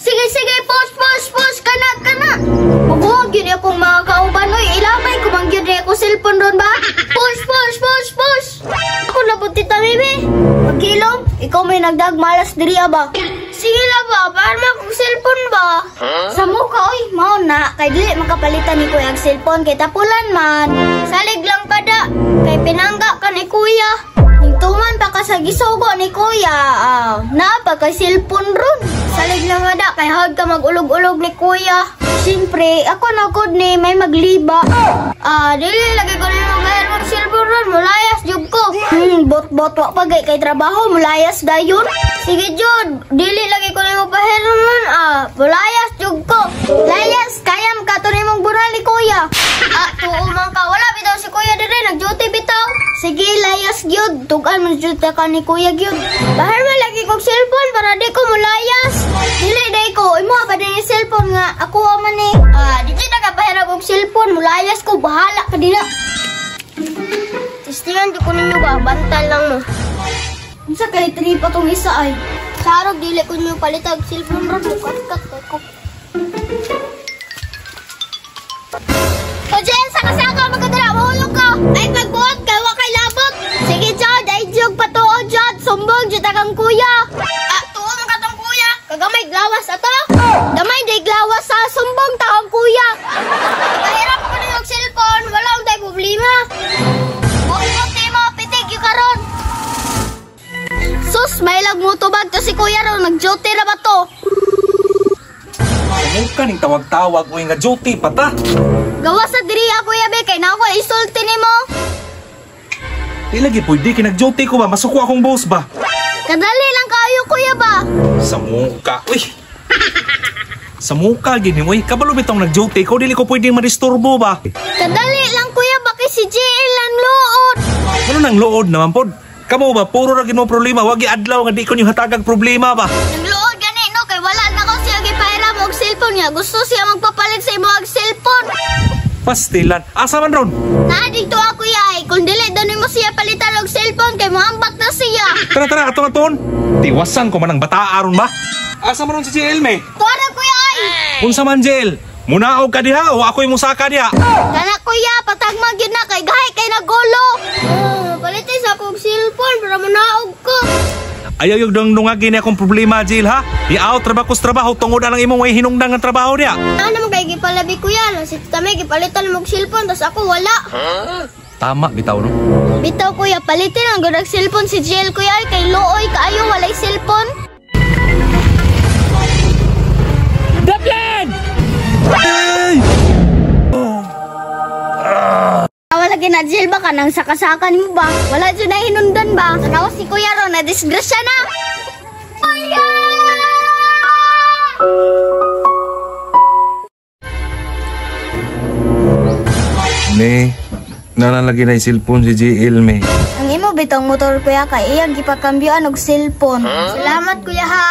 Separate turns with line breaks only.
Sige, sige, push, kana. Mabuhag yun akong mga kauban, oy. Ilamay ko mang yun ako cellphone ron ba? Push. Ako labot tita, baby. Magkilom, ikaw may nagdagmalas diriya ba? Sige lang ba, para akong cellphone ba? Sa mukha, oy, mao na. Kay dili makapalitan ni kuya ang cellphone, kay tapulan man. Salig lang kada, kay pinangga ka ni kuya. Tuman pa ka sa gisugo ni kuya. Napa kay cellphone ron. Salig lang kada, kay hawag ka mag-ulog-ulog ni kuya. Siyempre, ako na good ni may magliba. Dili lagi ko na yung mag-cellphone ron. Mulayas jud ko. Bot wak pagay kay trabaho. Mulayas dayon. Sige jud, dili lagi ko na yung paheron ron. Mulayas jud ko. Layas, kayam ka to ni mong bunal ni kuya. Tuumang ka. Wala bitaw si kuya dire. Nag-duty bitaw. Sige, layas gyud. Tugan mo jud ka ni kuya gyud. Bahar man lagi kong cellphone para di ko mulayas. Dili day ko. Imo pa din yung cellphone nga. Ako man ni. Dili na ka pahirap kong cellphone. Mulayas ko. Bahala ka dila. Testingan di ko ninyo ba? Bantal lang mo. Unsa kay tripa tong isa ay. Sarog dili ko ninyo palitag cellphone ron. Kat ko. Jen, sa kasi ako magkadala. Mahulog ko. Ay, magbuot ka. Wakay labot. Sige, Jod. Ay, Jog, patuo, Jod. Sumbong, Jod, akang kuya. Tuo mo ka tong kuya. Kagamay glawas ato. Gamay day glawas sa sumbong takang kuya. Kahirap ako na yung cellphone. Wala akong tayo problema. Buti mo, pitik yung karon. Sus, may lag mo tubag to si kuya ron. Nag-duty na ba to?
Ka ning tawag-tawag o nga duty pa ta.
Gawa sa diriya kuya be, kay na ako isulti ni mo.
Di lagi pwede, kinag-duty ko ba? Masuko akong boss ba?
Kadali lang kayo kuya ba?
Sa muka, uy! Sa muka, gini mo, kabalo bitong nag-duty ko, dili ko pwedeng madisturbo ba?
Kadali lang kuya ba, kay si JL ang luod.
Ano nang luod naman po? Kamo ba, puro ragin mo problema, wag i-adlaw nga di ko yung hatagag problema ba?
Ang luod gani no, kay wala na ko siya gipahira mo og cellphone niya. Gusto siya magpapalit sa imo og cellphone.
Pastilan, asa man ron?
Dito ako yay, kung dili doon mo siya palitan og cellphone kay moambak na siya.
Tara, aton. Tiwasan ko man ang bata aron ba? Asa man ron si JL me?
Tuara kuya ay.
Unsa man JL? Munaog ka diha o ako yung musaka diha?
Kana kuya, patagmag yun na kay gahay kay nagulo. Palitin sa akong cellphone para munaog ko.
Ayaw yung dungdungagin niya akong problema, Jill, ha? I-out trabaho tungod na lang imong may hinungdang ang trabaho niya.
Ano mo kay gipalabi kuya? Si Tami gipalitan mo og cellphone, tas ako wala.
Tama, bitaw, no?
Bitaw kuya, palitin ang gudang cellphone si JL kuya ay kay looy kaayo walay cellphone.
Daplan! Hey!
Wala gina JL ba ka nang sakasakan mo ba? Wala dyan na hinundan ba? Tanaw si kuya ron na disgrasya na. Kuya!
Ne, nalalagi na yung cellphone si JL, me.
Ang imo bitong motor kuya kay iyang gipakambyoan og cellphone. Salamat kuya ha.